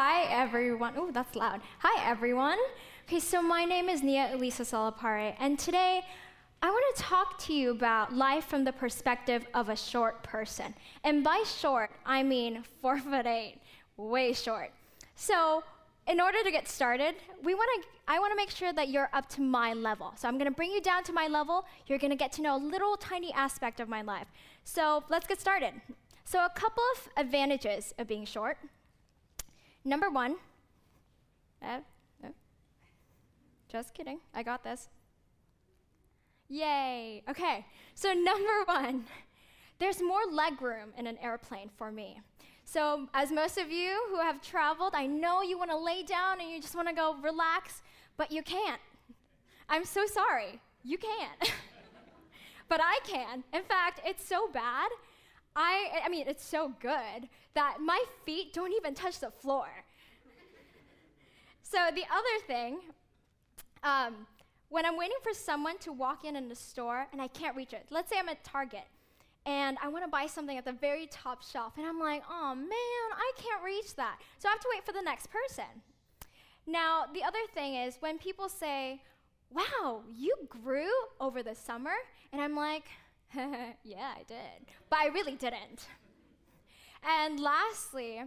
Hi, everyone. Oh, that's loud. Hi, everyone. Okay, so my name is Nia Illisa Salapare, and today I want to talk to you about life from the perspective of a short person. And by short, I mean 4'8", way short. So in order to get started, I want to make sure that you're up to my level. So I'm going to bring you down to my level. You're going to get to know a little tiny aspect of my life. So let's get started. So a couple of advantages of being short. Number one, just kidding, I got this. Yay, okay. So number one, there's more leg room in an airplane for me. So as most of you who have traveled, I know you want to lay down and you just want to go relax, but you can't. I'm so sorry, you can't. But I can. In fact, it's so bad, I mean, it's so good that my feet don't even touch the floor. So the other thing, when I'm waiting for someone to walk in the store and I can't reach it, let's say I'm at Target and I want to buy something at the very top shelf and I'm like, oh man, I can't reach that. So I have to wait for the next person. Now, the other thing is when people say, wow, you grew over the summer, and I'm like, yeah, I did, but I really didn't. And lastly,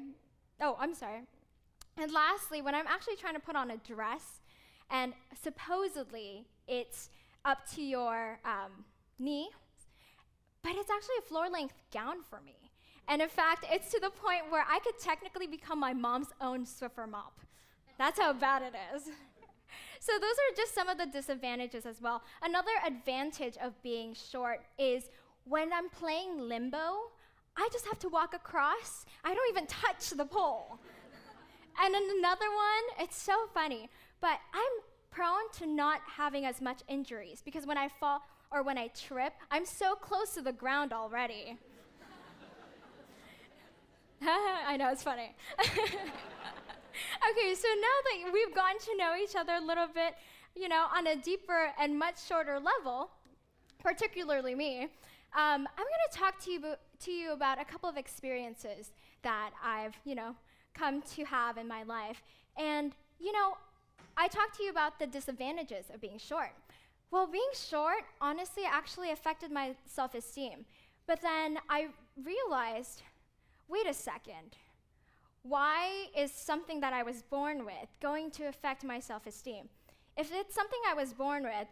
when I'm actually trying to put on a dress, and supposedly it's up to your knee, but it's actually a floor-length gown for me. And in fact, it's to the point where I could technically become my mom's own Swiffer mop. That's how bad it is. So those are just some of the disadvantages as well. Another advantage of being short is when I'm playing limbo, I just have to walk across. I don't even touch the pole. And then another one, it's so funny, but I'm prone to not having as much injuries because when I fall or when I trip, I'm so close to the ground already. I know, it's funny. Okay, so now that we've gotten to know each other a little bit, on a deeper and much shorter level, particularly me, I'm going to talk to you about a couple of experiences that I've, come to have in my life. And, I talked to you about the disadvantages of being short. Well, being short, honestly, actually affected my self-esteem. But then I realized, wait a second. Why is something that I was born with going to affect my self-esteem? If it's something I was born with,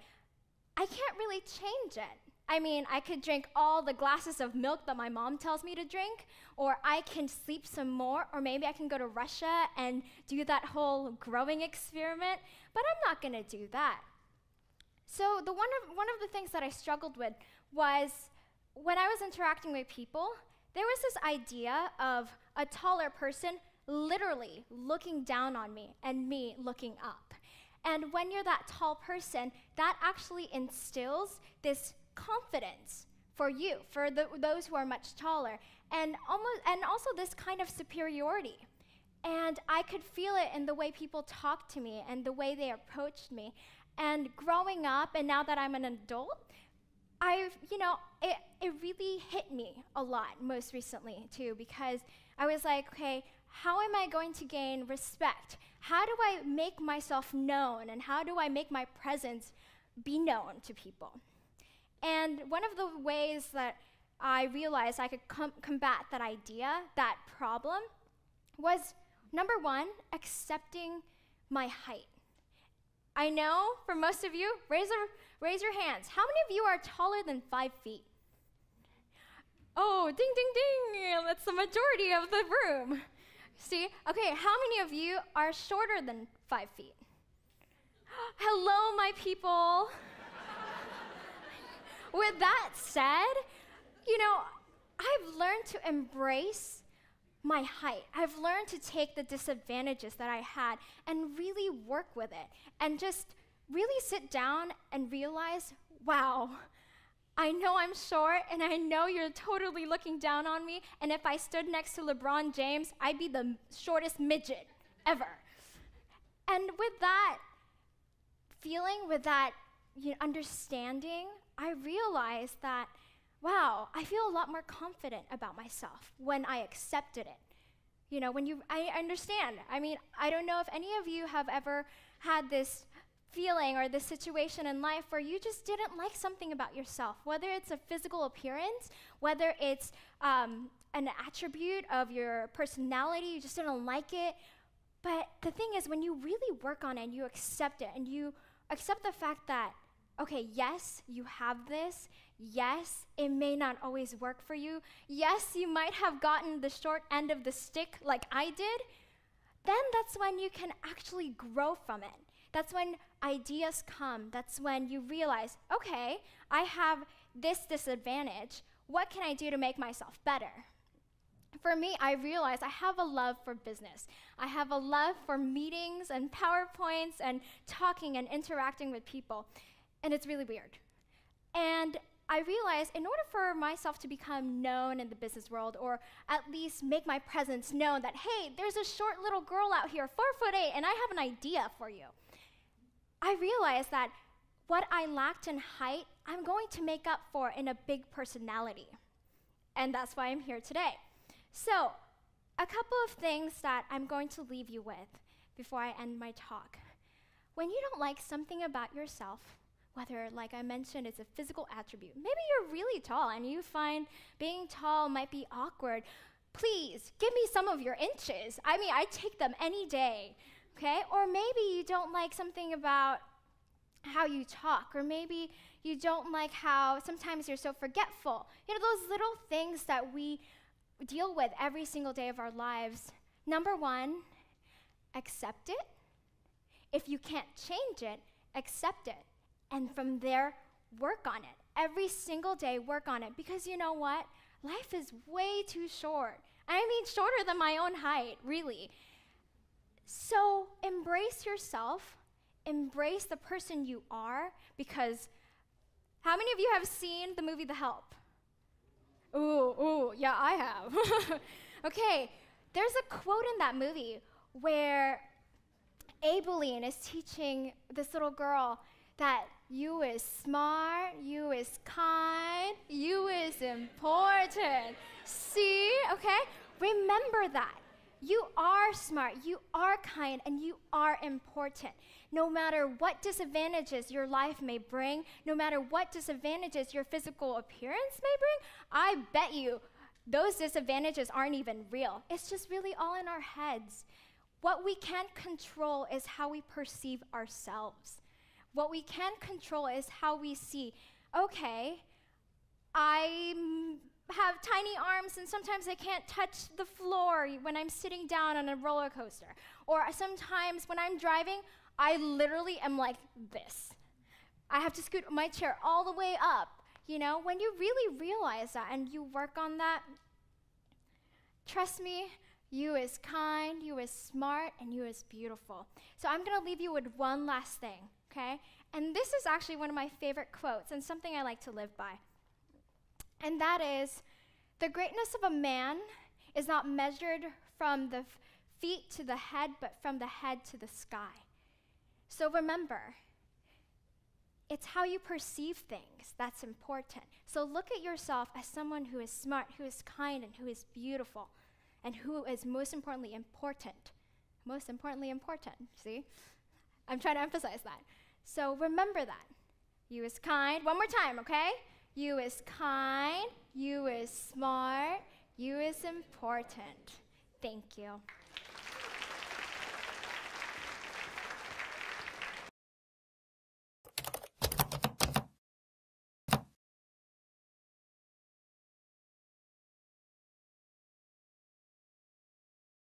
I can't really change it. I mean, I could drink all the glasses of milk that my mom tells me to drink, or I can sleep some more, or maybe I can go to Russia and do that whole growing experiment, but I'm not gonna do that. So one of the things that I struggled with was when I was interacting with people, there was this idea of a taller person literally looking down on me and me looking up. And when you're that tall person, that actually instills this confidence for you, for those who are much taller, and also this kind of superiority. And I could feel it in the way people talked to me and the way they approached me. And growing up, and now that I'm an adult, it really hit me a lot most recently too, because I was like, okay, how am I going to gain respect? How do I make myself known, and how do I make my presence be known to people? And one of the ways that I realized I could combat that idea, that problem, was number one, accepting my height. I know for most of you, raise your hands. How many of you are taller than 5 feet? Oh, ding, ding, ding. That's the majority of the room. See? Okay, how many of you are shorter than 5 feet? Hello, my people. With that said, I've learned to embrace my height. I've learned to take the disadvantages that I had and really work with it and just really sit down and realize, wow, I know I'm short and I know you're totally looking down on me, and if I stood next to LeBron James, I'd be the shortest midget ever. And with that feeling, with that understanding, I realized that, wow, I feel a lot more confident about myself when I accepted it. You know, I understand. I mean, I don't know if any of you have ever had this feeling or this situation in life where you just didn't like something about yourself, whether it's a physical appearance, whether it's an attribute of your personality, you just didn't like it. But the thing is, when you really work on it and you accept it and you accept the fact that, okay, yes, you have this. Yes, it may not always work for you. Yes, you might have gotten the short end of the stick like I did. Then that's when you can actually grow from it. That's when ideas come. That's when you realize, okay, I have this disadvantage. What can I do to make myself better? For me, I realized I have a love for business. I have a love for meetings and PowerPoints and talking and interacting with people. And it's really weird. And I realized in order for myself to become known in the business world, or at least make my presence known that, hey, there's a short little girl out here, 4'8", and I have an idea for you. I realized that what I lacked in height, I'm going to make up for in a big personality. And that's why I'm here today. So, a couple of things that I'm going to leave you with before I end my talk. When you don't like something about yourself, whether, like I mentioned, it's a physical attribute, maybe you're really tall and you find being tall might be awkward, please give me some of your inches. I mean, I take them any day, okay? Or maybe you don't like something about how you talk, or maybe you don't like how sometimes you're so forgetful. You know, those little things that we deal with every single day of our lives. Number one, accept it. If you can't change it, accept it. And from there, work on it. Every single day, work on it. Because you know what? Life is way too short. I mean, shorter than my own height, really. So embrace yourself. Embrace the person you are. Because how many of you have seen the movie The Help? Ooh, yeah, I have. Okay, there's a quote in that movie where Abilene is teaching this little girl that you is smart, you is kind, you is important. See, okay? Remember that. You are smart, you are kind, and you are important. No matter what disadvantages your life may bring, no matter what disadvantages your physical appearance may bring, I bet you those disadvantages aren't even real. It's just really all in our heads. What we can't control is how we perceive ourselves. What we can control is how we see, okay, I have tiny arms and sometimes I can't touch the floor when I'm sitting down on a roller coaster. Or sometimes when I'm driving, I literally am like this. I have to scoot my chair all the way up. You know, when you really realize that and you work on that, trust me, you is kind, you is smart, and you is beautiful. So I'm gonna leave you with one last thing, okay? And this is actually one of my favorite quotes and something I like to live by. And that is, the greatness of a man is not measured from the feet to the head, but from the head to the sky. So remember, it's how you perceive things that's important. So look at yourself as someone who is smart, who is kind, and who is beautiful, and who is most importantly important. Most importantly important, see? I'm trying to emphasize that. So remember that. You is kind. One more time, okay? You is kind, you is smart, you is important. Thank you.